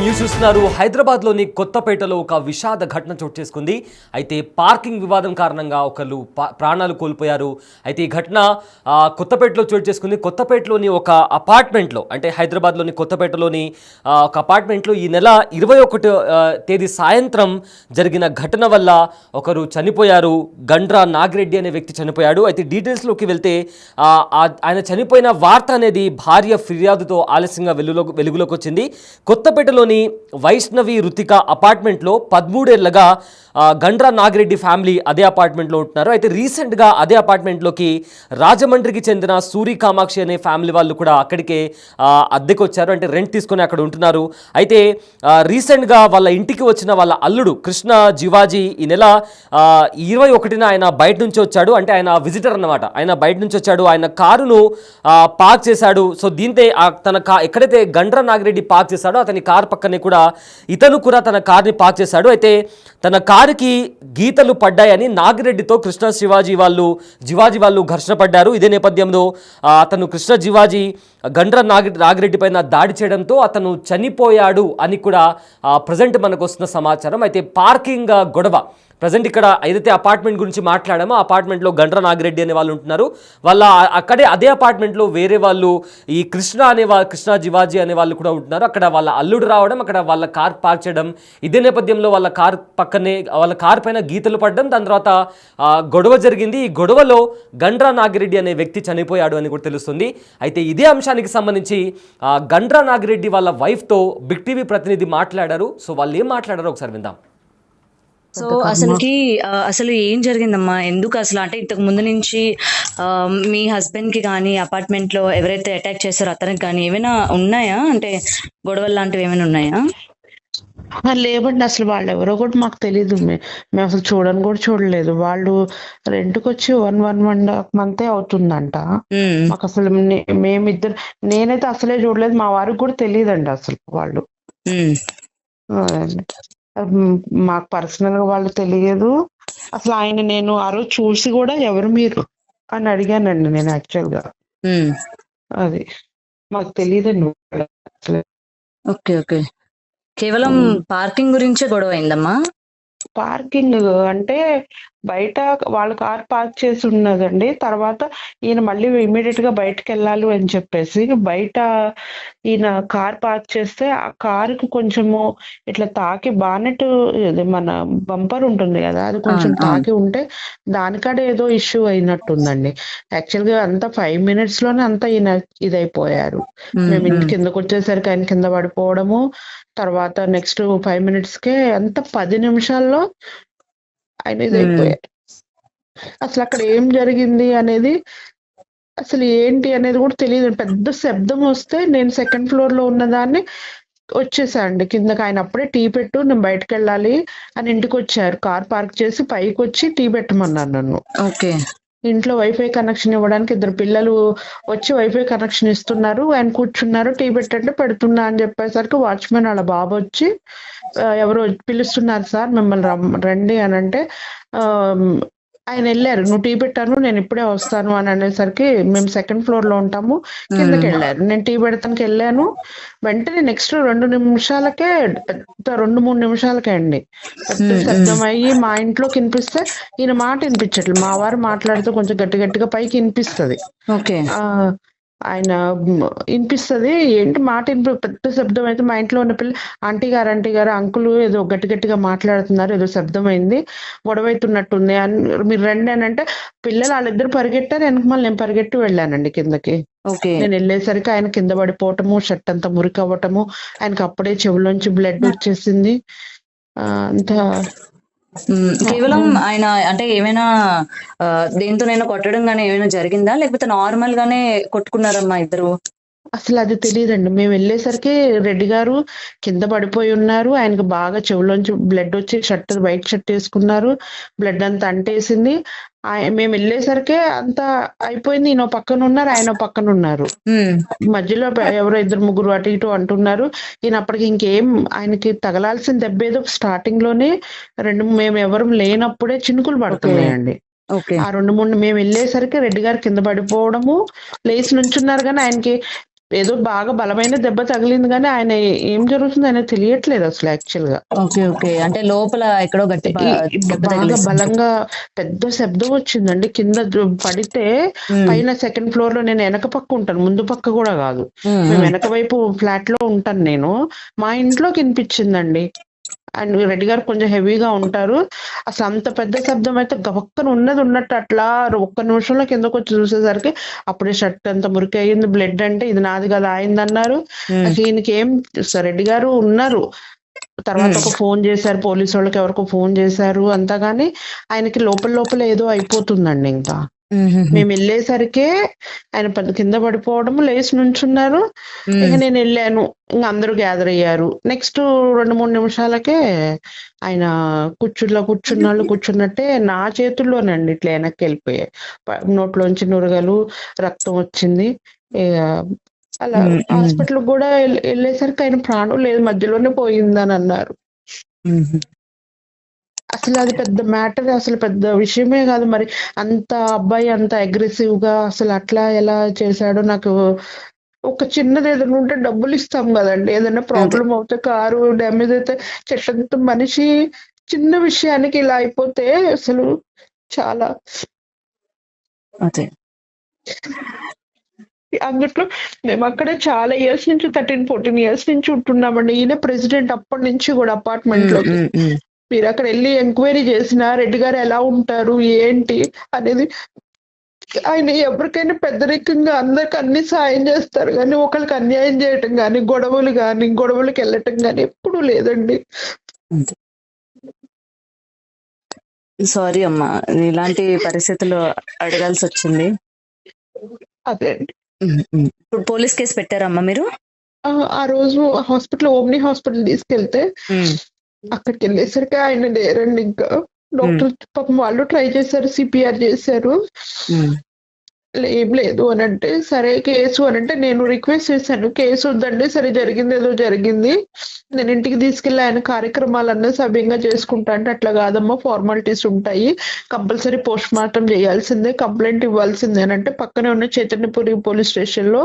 News చూస్తున్నారు. హైదరాబాద్లోని కొత్తపేటలో ఒక విషాద ఘటన చోటు చేసుకుంది. అయితే పార్కింగ్ వివాదం కారణంగా ఒకరు ప్రాణాలు కోల్పోయారు. అయితే ఈ ఘటన కొత్తపేటలో చోటు చేసుకుంది. కొత్తపేటలోని ఒక అపార్ట్మెంట్లో, అంటే హైదరాబాద్లోని కొత్తపేటలోని ఒక అపార్ట్మెంట్లో ఈ నెల 21 తేదీ సాయంత్రం జరిగిన ఘటన వల్ల ఒకరు చనిపోయారు. గండ్రా నాగిరెడ్డి అనే వ్యక్తి చనిపోయాడు. అయితే డీటెయిల్స్లోకి వెళ్తే ఆయన చనిపోయిన వార్త అనేది భార్య ఫిర్యాదుతో ఆలస్యంగా వెలుగులోకి వచ్చింది. కొత్తపేటలోని వైష్ణవి రుతిక అపార్ట్మెంట్లో 13 ఏళ్లగా గండ్రా నాగిరెడ్డి ఫ్యామిలీ అదే అపార్ట్మెంట్లో ఉంటున్నారు. అయితే రీసెంట్గా అదే అపార్ట్మెంట్లోకి రాజమండ్రికి చెందిన సూరి కామాక్షి అనే ఫ్యామిలీ వాళ్ళు కూడా అక్కడికే అద్దెకు వచ్చారు, అంటే రెంట్ తీసుకొని అక్కడ ఉంటున్నారు. అయితే రీసెంట్గా వాళ్ళ ఇంటికి వచ్చిన వాళ్ళ అల్లుడు కృష్ణ జివాజీ ఈ నెల 21న ఆయన బయట నుంచి వచ్చాడు, అంటే ఆయన విజిటర్ అన్నమాట. ఆయన బయట నుంచి వచ్చాడు, ఆయన కారును పార్క్ చేశాడు. సో దీంతో ఎక్కడైతే గండ్రా నాగిరెడ్డి పార్క్ చేశాడో అతని కారు పక్కనే కూడా ఇతను కూడా తన కార్ని పార్క్ చేశాడు. అయితే తన కారుకి గీతలు పడ్డాయని నాగిరెడ్డితో కృష్ణ జివాజీ వాళ్ళు ఘర్షణ పడ్డారు. ఇదే నేపథ్యంలో అతను కృష్ణ జివాజీ గండ్రా నాగిరెడ్డి పైన దాడి చేయడంతో అతను చనిపోయాడు అని కూడా ప్రజెంట్ మనకు వస్తున్న సమాచారం. అయితే పార్కింగ్ గొడవ ప్రజెంట్ ఇక్కడ ఏదైతే అపార్ట్మెంట్ గురించి మాట్లాడామో అపార్ట్మెంట్లో గండ్రా నాగిరెడ్డి అనే వాళ్ళు ఉంటున్నారు. వాళ్ళ అదే అపార్ట్మెంట్లో వేరే వాళ్ళు ఈ కృష్ణ జివాజీ అనే వాళ్ళు కూడా ఉంటున్నారు. అక్కడ వాళ్ళ అల్లుడు రావడం, అక్కడ వాళ్ళ కార్ పార్క్ చేయడం, ఇదే నేపథ్యంలో వాళ్ళ కార్ పక్కనే వాళ్ళ కార్ పైన గీతలు పడడం, దాని తర్వాత గొడవ జరిగింది. ఈ గొడవలో గండ్రా నాగిరెడ్డి అనే వ్యక్తి చనిపోయాడు అని కూడా తెలుస్తుంది. అయితే ఇదే అంశానికి సంబంధించి గండ్రా నాగిరెడ్డి వాళ్ళ వైఫ్తో బిగ్ టీవీ ప్రతినిధి మాట్లాడారు. సో వాళ్ళు ఏం మాట్లాడారో ఒకసారి విందాం. సో అసలు ఏం జరిగిందమ్మా? ఎందుకు అసలు అంటే ఇంతకు ముందు నుంచి మీ హస్బెండ్ కి కానీ అపార్ట్మెంట్ లో ఎవరైతే అటాక్ చేశారో అతనికి కానీ ఏమైనా ఉన్నాయా, అంటే గొడవలు లాంటివి ఏమైనా ఉన్నాయా? లేవండి, అసలు వాళ్ళు ఎవరో కూడా మాకు తెలీదు. మేము అసలు చూడలేదు. వాళ్ళు రెంట్కి వచ్చి 1.5 మంతే అవుతుందంట. మాకు అసలు మేమిద్దరు, నేనైతే అసలే చూడలేదు, మా వారికి కూడా తెలియదండి అసలు వాళ్ళు. మాకు పర్సనల్ గా వాళ్ళు తెలియదు అసలు. నేను ఆ రోజు చూసి కూడా ఎవరు మీరు అని అడిగానండి నేను యాక్చువల్ గా. అది మాకు తెలియదండి. ఓకే ఓకే, కేవలం పార్కింగ్ గురించే గొడవ అయిందమ్మా? పార్కింగ్ అంటే బయట వాళ్ళ కార్ పార్క్ చేసి ఉన్నదండి. తర్వాత ఈయన మళ్ళీ ఇమీడియట్ గా బయటకు వెళ్ళాలి అని చెప్పేసి బయట ఈయన కార్ పార్క్ చేస్తే ఆ కారుకు కొంచెము ఇట్లా తాకి బానెట్, మన బంపర్ ఉంటుంది కదా, అది కొంచెం తాకి ఉంటే దానికాడ ఏదో ఇష్యూ అయినట్టుందండి. యాక్చువల్ గా అంతా 5 minutes లోనే అంతా ఈయన ఇదైపోయారు. మేము ఇంటి కిందకు వచ్చేసరికి ఆయన కింద పడిపోవడము, తర్వాత నెక్స్ట్ 5 minutes కే అంత 10 నిమిషాల్లో ఆయన ఇదైపోయారు. అసలు అక్కడ ఏం జరిగింది అనేది, అసలు ఏంటి అనేది కూడా తెలియదు. పెద్ద శబ్దం వస్తే నేను 2nd floor లో ఉన్నదాన్ని వచ్చేసా అండి కిందకి. ఆయన అప్పుడే టీ పెట్టు, నేను బయటకు వెళ్ళాలి అని ఇంటికి వచ్చారు. కార్ పార్క్ చేసి పైకి వచ్చి టీ పెట్టమన్నారు నన్ను. ఓకే. ఇంట్లో వైఫై కనెక్షన్ ఇవ్వడానికి 2 పిల్లలు వచ్చి వైఫై కనెక్షన్ ఇస్తున్నారు. ఆయన కూర్చున్నారు, టీ పెట్టంటే పెడుతున్నా అని చెప్పేసరికి వాచ్మెన్ వాళ్ళ బాబు వచ్చి ఎవరో పిలుస్తున్నారు సార్ మిమ్మల్ని రండి అని అంటే ఆయన వెళ్ళారు. నువ్వు టీ పెట్టాను, నేను ఇప్పుడే వస్తాను అని అనేసరికి మేము 2nd floor లో ఉంటాము, కిందకి వెళ్ళారు. నేను టీ పెడతానికి వెళ్ళాను. వెంటనే నెక్స్ట్ 2 నిమిషాలకే, 2-3 నిమిషాలకే అండి పెద్ద శబ్దం అయ్యి మా ఇంట్లోకి వినిపిస్తే ఈయన మాట వినిపించట్లేదు. మా వారు మాట్లాడుతూ కొంచెం గట్టిగా పైకి వినిపిస్తుంది. ఆయన వినిపిస్తుంది, ఏంటి మాట పెద్ద శబ్దం అయితే మా ఇంట్లో ఉన్న పిల్ల ఆంటీ గారు అంకులు ఏదో గట్టిగా మాట్లాడుతున్నారు, ఏదో శబ్దం అయింది, గొడవ అవుతున్నట్టుంది అని మీరు రండి అని అంటే పిల్లలు వాళ్ళిద్దరు పరిగెట్టారు. వెనకమాల నేను పరిగెట్టి వెళ్ళానండి కిందకి. నేను వెళ్ళేసరికి ఆయన కింద పడిపోవటము, షర్ట్ అంతా మురికి అవ్వటము, ఆయనకి అప్పుడే చెవులోంచి బ్లడ్ వచ్చేసింది. అంతా కేవలం ఆయన అంటే ఏమైనా దేంతోనైనా కొట్టడం గానీ ఏమైనా జరిగిందా, లేకపోతే నార్మల్ గానే కొట్టుకున్నారమ్మా ఇద్దరు? అసలు అది తెలియదండి. మేము వెళ్ళేసరికి రెడ్డి గారు కింద పడిపోయి ఉన్నారు. ఆయనకు బాగా చెవులోంచి బ్లడ్ వచ్చి వైట్ షర్ట్ వేసుకున్నారు, బ్లడ్ అంతా అంటేసింది. మేము వెళ్ళేసరికి అంతా అయిపోయింది. ఈయన పక్కన ఉన్నారు, ఆయన పక్కన ఉన్నారు. మధ్యలో ఎవరో 2-3 అటు ఇటు అంటున్నారు. ఈయన అప్పటికి ఇంకేం, ఆయనకి తగలాల్సిన దెబ్బ ఏదో స్టార్టింగ్ లోనే మేము ఎవరు లేనప్పుడే చినుకులు పడుతున్నాయండి. ఆ 2-3 మేము వెళ్ళేసరికి రెడ్డి గారు కింద పడిపోవడము, లేచి నుంచున్నారు కానీ ఆయనకి ఏదో బాగా బలమైన దెబ్బ తగిలింది కానీ ఆయన ఏం జరుగుతుంది ఆయన తెలియట్లేదు అసలు యాక్చువల్ గా. ఓకే ఓకే, అంటే లోపల ఎక్కడో గట్టి దెబ్బ బాగా తగిలేసి. బలంగా పెద్ద శబ్దం వచ్చిందండి కింద పడితే. పైన సెకండ్ ఫ్లోర్ లో నేను వెనక పక్క ఉంటాను, ముందు పక్క కూడా కాదు. మేము వెనక వైపు ఫ్లాట్ లో ఉంటాను నేను. మా ఇంట్లోకి వినిపించిందండి. అండ్ రెడ్డి గారు కొంచెం హెవీగా ఉంటారు. అసలు అంత పెద్ద శబ్దం అయితే గబక్కన ఉన్నది ఉన్నట్టు అట్లా ఒక్క నిమిషంలో కిందకు వచ్చి చూసేసరికి అప్పుడే షర్ట్ అంత మురికి అయ్యింది. బ్లడ్ అంటే ఇది నాది కదా అయింది అన్నారు. అసలు ఈయనకి ఏం రెడ్డి గారు ఉన్నారు. తర్వాత ఒక ఫోన్ చేశారు పోలీసు వాళ్ళకి, ఎవరికో ఫోన్ చేశారు అంతా, కానీ ఆయనకి లోపల లోపల ఏదో అయిపోతుందండి. ఇంకా మేము వెళ్ళేసరికే ఆయన కింద పడిపోవడం, లేచి నుంచున్నారు. ఇక నేను వెళ్ళాను, ఇంకా అందరూ గ్యాదర్ అయ్యారు. నెక్స్ట్ 2-3 నిమిషాలకే ఆయన కూర్చున్నాళ్ళు కూర్చున్నట్టే నా చేతుల్లోనండి ఇట్లా వెనక్కి వెళ్ళిపోయాయి. నోట్లోంచి నురగలు, రక్తం వచ్చింది. అలా హాస్పిటల్ కూడా వెళ్ళేసరికి ఆయన ప్రాణం లేదు, మధ్యలోనే పోయిందని అన్నారు. అసలు అది పెద్ద మ్యాటర్, అసలు పెద్ద విషయమే కాదు. మరి అంత అబ్బాయి అంత అగ్రెసివ్ గా అసలు అట్లా ఎలా చేశాడో నాకు. ఒక చిన్నది ఏదైనా ఉంటే డబ్బులు ఇస్తాం కదండి, ఏదైనా ప్రాబ్లం అవుతే, కారు డ్యామేజ్ అయితే చెట్టంత మనిషి, చిన్న విషయానికి ఇలా అయిపోతే అసలు చాలా. అందుట్లో మేము అక్కడే చాలా ఇయర్స్ నుంచి 13-14 ఇయర్స్ నుంచి ఉంటున్నామండి. ఈయన ప్రెసిడెంట్ అప్పటి నుంచి కూడా అపార్ట్మెంట్ లో. మీరు అక్కడ వెళ్ళి ఎంక్వైరీ చేసిన రెడ్డి గారు ఎలా ఉంటారు ఏంటి అనేది, ఆయన ఎవరికైనా పెద్దరికంగా అందరికి అన్ని సాయం చేస్తారు కానీ ఒకరికి అన్యాయం చేయటం కానీ గొడవలకి వెళ్ళటం కానీ ఎప్పుడూ లేదండి. సారీ అమ్మా, ఇలాంటి పరిస్థితుల్లో అడగాల్సి వచ్చింది. అదే అండి. ఇప్పుడు పోలీస్ కేసు పెట్టారమ్మా మీరు? ఆ రోజు హాస్పిటల్, ఓమ్ని హాస్పిటల్ తీసుకెళ్తే అక్కడికి వెళ్ళేసరికి ఆయన లేరండి. ఇంకా డాక్టర్ పాపం వాళ్ళు ట్రై చేశారు, సిపిఆర్ చేశారు, ఏం లేదు అని అంటే, సరే కేసు అని అంటే నేను రిక్వెస్ట్ చేశాను, కేసు వద్దండి, సరే జరిగింది ఏదో జరిగింది, నేను ఇంటికి తీసుకెళ్ళి ఆయన కార్యక్రమాలన్నీ సవ్యంగా చేసుకుంటా అంటే, అట్లా కాదమ్మా ఫార్మాలిటీస్ ఉంటాయి, కంపల్సరీ పోస్ట్ మార్టం చేయాల్సిందే, కంప్లైంట్ ఇవ్వాల్సిందే అని అంటే, పక్కనే ఉన్న చైతన్యపురి పోలీస్ స్టేషన్ లో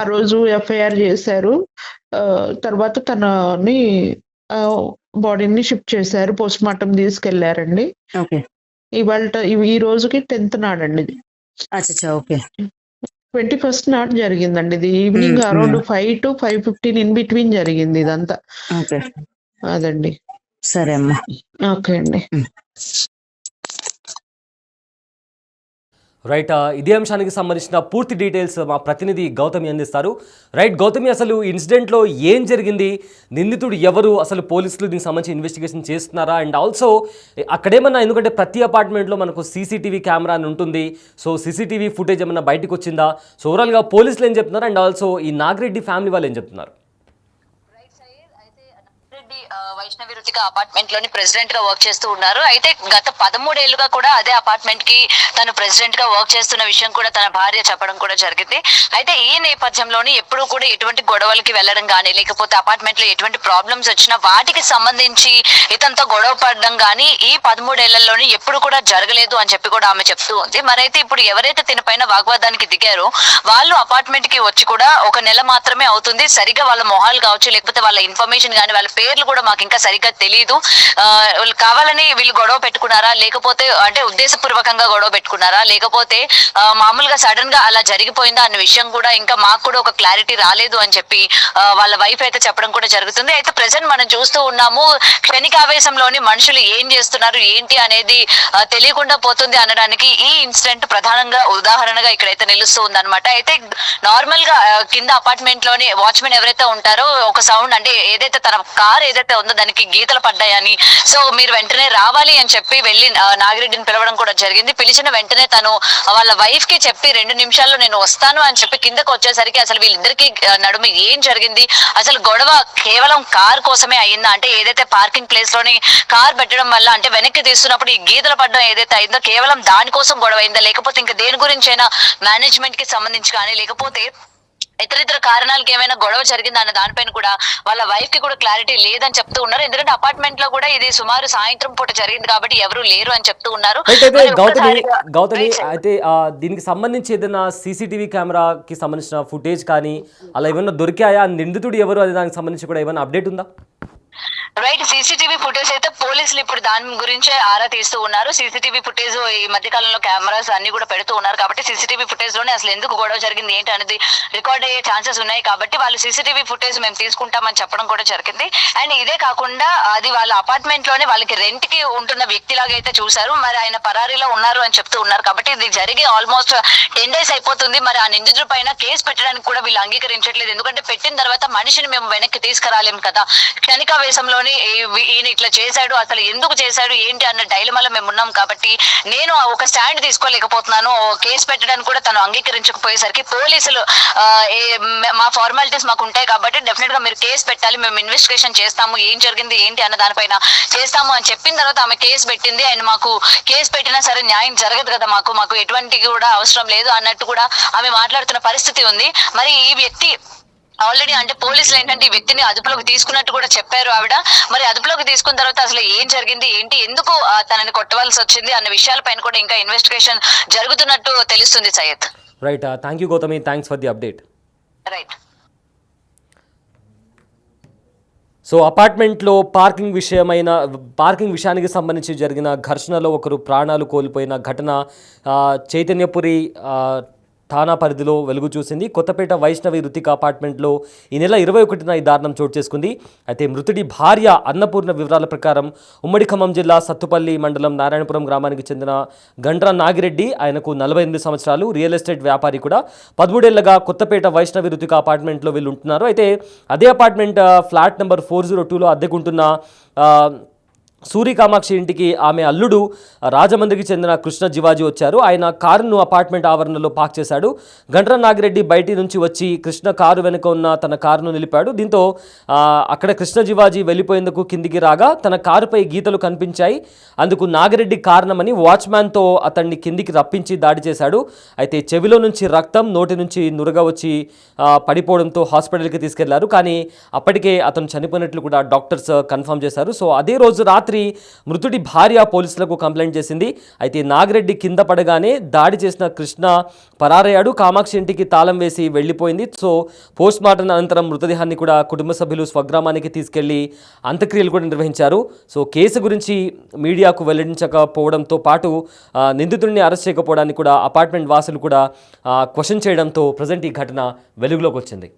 ఆ రోజు ఎఫ్ఐఆర్ చేశారు. తర్వాత తనని బాడీని షిఫ్ట్ చేశారు, పోస్ట్ మార్టం తీసుకెళ్లారండి. ఇవాళ ఈ రోజుకి 10th నాడండి ఇది. 21st నాడు జరిగిందండి ఇది. Evening around 5 to 5:15 in between జరిగింది ఇదంతా. అదండి. సరే అమ్మా, ఓకే అండి. రైట్, ఇదే అంశానికి సంబంధించిన పూర్తి డీటెయిల్స్ మా ప్రతినిధి గౌతమి అందిస్తారు. రైట్ గౌతమి, అసలు ఇన్సిడెంట్లో ఏం జరిగింది, నిందితుడు ఎవరు, అసలు పోలీసులు దీనికి సంబంధించి ఇన్వెస్టిగేషన్ చేస్తున్నారా, అండ్ ఆల్సో అక్కడేమన్నా, ఎందుకంటే ప్రతి అపార్ట్మెంట్లో మనకు సీసీటీవీ కెమెరా అని ఉంటుంది, సో సీసీటీవీ ఫుటేజ్ ఏమన్నా బయటకు వచ్చిందా, సో ఓవరాల్గా పోలీసులు ఏం చెప్తున్నారు, అండ్ ఆల్సో ఈ నాగిరెడ్డి ఫ్యామిలీ వాళ్ళు ఏం చెప్తున్నారు? వైష్ణవి రుతిక అపార్ట్మెంట్ లోని ప్రెసిడెంట్ గా వర్క్ చేస్తూ ఉన్నారు. అయితే గత 13 ఏళ్లుగా కూడా అదే అపార్ట్మెంట్ కి తను ప్రెసిడెంట్ గా వర్క్ చేస్తున్న విషయం కూడా తన భార్య చెప్పడం కూడా జరిగింది. అయితే ఈ నేపథ్యంలోని ఎప్పుడు కూడా ఎటువంటి గొడవలకి వెళ్ళడం కానీ, లేకపోతే అపార్ట్మెంట్ లో ఎటువంటి ప్రాబ్లమ్స్ వచ్చినా వాటికి సంబంధించి ఇతనితో గొడవ పడడం కానీ ఈ 13 ఏళ్లలోని ఎప్పుడు కూడా జరగలేదు అని చెప్పి కూడా ఆమె చెప్తూ ఉంది. మరైతే ఇప్పుడు ఎవరైతే తినపైన వాగ్వాదానికి దిగారో వాళ్ళు అపార్ట్మెంట్ కి వచ్చి కూడా 1 నెల మాత్రమే అవుతుంది. సరిగా వాళ్ళ మొహాలు కావచ్చు, లేకపోతే వాళ్ళ ఇన్ఫర్మేషన్ కానీ, వాళ్ళ పేర్లు కూడా మాకు ఇంకా సరిగ్గా తెలియదు. కావాలని వీళ్ళు గొడవ పెట్టుకున్నారా, లేకపోతే అంటే ఉద్దేశపూర్వకంగా గొడవ పెట్టుకున్నారా, లేకపోతే మామూలుగా సడన్ గా అలా జరిగిపోయిందా అన్న విషయం కూడా ఇంకా మాకు కూడా ఒక క్లారిటీ రాలేదు అని చెప్పి వాళ్ళ వైఫ్ అయితే చెప్పడం కూడా జరుగుతుంది. అయితే ప్రెసెంట్ మనం చూస్తూ ఉన్నాము, క్షణికావేశంలోని మనుషులు ఏం చేస్తున్నారు ఏంటి అనేది తెలియకుండా పోతుంది అనడానికి ఈ ఇన్సిడెంట్ ప్రధానంగా ఉదాహరణగా ఇక్కడైతే నిలుస్తూ ఉంది అనమాట. అయితే నార్మల్ గా కింద అపార్ట్మెంట్ లోని వాచ్మెన్ ఎవరైతే ఉంటారో ఒక సౌండ్, అంటే ఏదైతే తన కార్ ఏదైతే ఉందో దానికి గీతలు పడ్డాయని, సో మీరు వెంటనే రావాలి అని చెప్పి వెళ్ళి నాగిరెడ్డిని పిలవడం కూడా జరిగింది. పిలిచిన వెంటనే తను వాళ్ళ వైఫ్ కి చెప్పి 2 నిమిషాల్లో నేను వస్తాను అని చెప్పి కిందకు వచ్చేసరికి అసలు వీళ్ళిద్దరికి నడుము ఏం జరిగింది, అసలు గొడవ కేవలం కార్ కోసమే అయిందా, అంటే ఏదైతే పార్కింగ్ ప్లేస్ లోని కార్ పెట్టడం వల్ల, అంటే వెనక్కి తీస్తున్నప్పుడు ఈ గీతలు పడడం ఏదైతే అయిందో కేవలం దానికోసం గొడవ అయిందా, లేకపోతే ఇంకా దేని గురించి అయినా మేనేజ్మెంట్ కి సంబంధించి కానీ, లేకపోతే ఇతరితర కారణాలకి ఏమైనా గొడవ జరిగిందా అన్న దానిపైన కూడా వాళ్ళ వైఫ్ కి కూడా క్లారిటీ లేదని చెప్తూ ఉన్నారు. ఎందుకంటే అపార్ట్మెంట్ లో కూడా ఇది సుమారు సాయంత్రం పూట జరిగింది కాబట్టి ఎవరు లేరు అని చెప్తూ ఉన్నారు. అయితే మరి గౌతమి ఒక్కసారిగా- అయితే దీనికి సంబంధించి ఏదైనా సీసీటీవీ కెమెరాకి సంబంధించిన ఫుటేజ్ కానీ అలా ఏమైనా దొరికాయా, నిందితుడు ఎవరు అనే దానికి సంబంధించి కూడా ఏమైనా అప్డేట్ ఉందా? రైట్, సీసీటీవీ ఫుటేజ్ అయితే పోలీసులు ఇప్పుడు దాని గురించే ఆరా తీస్తూ ఉన్నారు. సీసీటీవీ ఫుటేజ్ ఈ మధ్య కాలంలో కెమెరాస్ అన్ని కూడా పెడుతూ ఉన్నారు కాబట్టి సీసీటీవీ ఫుటేజ్ లోనే అసలు ఎందుకు గొడవ జరిగింది ఏంటి అనేది రికార్డ్ అయ్యే ఛాన్సెస్ ఉన్నాయి కాబట్టి వాళ్ళు సీసీటీవీ ఫుటేజ్ మేము తీసుకుంటామని చెప్పడం కూడా జరిగింది. అండ్ ఇదే కాకుండా అది వాళ్ళ అపార్ట్మెంట్ లోనే వాళ్ళకి రెంట్ కి ఉంటున్న వ్యక్తిలాగా అయితే చూశారు. మరి ఆయన పరారీలో ఉన్నారు అని చెప్తూ ఉన్నారు కాబట్టి ఇది జరిగి ఆల్మోస్ట్ 10 days అయిపోతుంది. మరి ఆ నిందితుడి పైన కేసు పెట్టడానికి కూడా వీళ్ళు అంగీకరించట్లేదు. ఎందుకంటే పెట్టిన తర్వాత మనిషిని మేము వెనక్కి తీసుకురాలేం కదా, క్షణికావేశంలోని ఈయన ఇట్లా చేశాడు, అసలు ఎందుకు చేశాడు ఏంటి అన్న డైలమాలో మేము ఉన్నాం కాబట్టి నేను ఒక స్టాండ్ తీసుకోలేకపోతున్నాను. కేసు పెట్టడానికి కూడా తను అంగీకరించకపోయేసరికి పోలీసులు మా ఫార్మాలిటీస్ మాకు ఉంటాయి కాబట్టి డెఫినెట్ గా మీరు కేసు పెట్టాలి, మేము ఇన్వెస్టిగేషన్ చేస్తాము, ఏం జరిగింది ఏంటి అన్న దానిపైన చేస్తాము అని చెప్పిన తర్వాత ఆమె కేసు పెట్టింది. అండ్ మాకు కేసు పెట్టినా సరే న్యాయం జరగదు కదా, మాకు ఎటువంటి కూడా అవసరం లేదు అన్నట్టు కూడా ఆమె మాట్లాడుతున్న పరిస్థితి ఉంది. మరి ఈ వ్యక్తి ఆల్రెడీ అంటే పోలీసులు ఏంటంటే ఈ వ్యక్తిని అదుపులోకి తీసుకున్నట్టు కూడా చెప్పారు ఆవిడ. మరి అదుపులోకి తీసుకున్న తర్వాత అసలు ఏం జరిగింది ఏంటి, ఎందుకు తనని కొట్టవలసి వచ్చింది అన్న విషయాలపైన కూడా ఇంకా ఇన్వెస్టిగేషన్ జరుగుతున్నట్టు తెలుస్తుంది Syed. Right, thank you Gautami, thanks for the update. Right. So అపార్ట్మెంట్లో పార్కింగ్ విషయానికి సంబంధించి జరిగిన ఘర్షణలో ఒకరు ప్రాణాలు కోల్పోయిన ఘటన చైతన్యపురి ఠాణా పరిధిలో వెలుగు చూసింది. కొత్తపేట వైష్ణవి రుతిక అపార్ట్మెంట్లో ఈ నెల 21న ఈ దారుణం చోటు చేసుకుంది. అయితే మృతుడి భార్య అన్నపూర్ణ వివరాల ప్రకారం ఉమ్మడి ఖమ్మం జిల్లా సత్తుపల్లి మండలం నారాయణపురం గ్రామానికి చెందిన గండ్ర నాగిరెడ్డి, ఆయనకు 48 సంవత్సరాలు, రియల్ ఎస్టేట్ వ్యాపారి కూడా. 13 ఏళ్లుగా కొత్తపేట వైష్ణవి రుతిక అపార్ట్మెంట్లో వీళ్ళు ఉంటున్నారు. అయితే అదే అపార్ట్మెంట్ ఫ్లాట్ నెంబర్ 402లో అద్దెకుంటున్న సూరి కామాక్షి ఇంటికి ఆమె అల్లుడు రాజమండ్రికి చెందిన కృష్ణ జివాజీ వచ్చారు. ఆయన కారును అపార్ట్మెంట్ ఆవరణలో పార్క్ చేశాడు. గండ్ర నాగిరెడ్డి బయటి నుంచి వచ్చి కృష్ణ కారు వెనుక ఉన్న తన కారును నిలిపాడు. దీంతో అక్కడ కృష్ణ జివాజీ వెళ్ళిపోయేందుకు కిందికి రాగా తన కారుపై గీతలు కనిపించాయి. అందుకు నాగిరెడ్డి కారణమని వాచ్మ్యాన్తో అతన్ని కిందికి రప్పించి దాడి చేశాడు. అయితే చెవిలో నుంచి రక్తం, నోటి నుంచి నురగ వచ్చి పడిపోవడంతో హాస్పిటల్కి తీసుకెళ్లారు. కానీ అప్పటికే అతను చనిపోయినట్లు కూడా డాక్టర్స్ కన్ఫర్మ్ చేశారు. సో అదే రోజు రాత్రి మృతుడి భార్య పోలీసులకు కంప్లైంట్ చేసింది. అయితే నాగిరెడ్డి కింద పడగానే దాడి చేసిన కృష్ణ పరారయ్యాడు. కామాక్షి ఇంటికి తాళం వేసి వెళ్ళిపోయింది. సో పోస్ట్ మార్టం అనంతరం మృతదేహాన్ని కూడా కుటుంబ సభ్యులు స్వగ్రామానికి తీసుకెళ్లి అంత్యక్రియలు కూడా నిర్వహించారు. సో కేసు గురించి మీడియాకు వెల్లడించకపోవడంతో పాటు నిందితుడిని అరెస్ట్ చేయకపోవడాన్ని కూడా అపార్ట్మెంట్ వాసులు కూడా క్వశ్చన్ చేయడంతో ప్రజెంట్ ఈ ఘటన వెలుగులోకి వచ్చింది.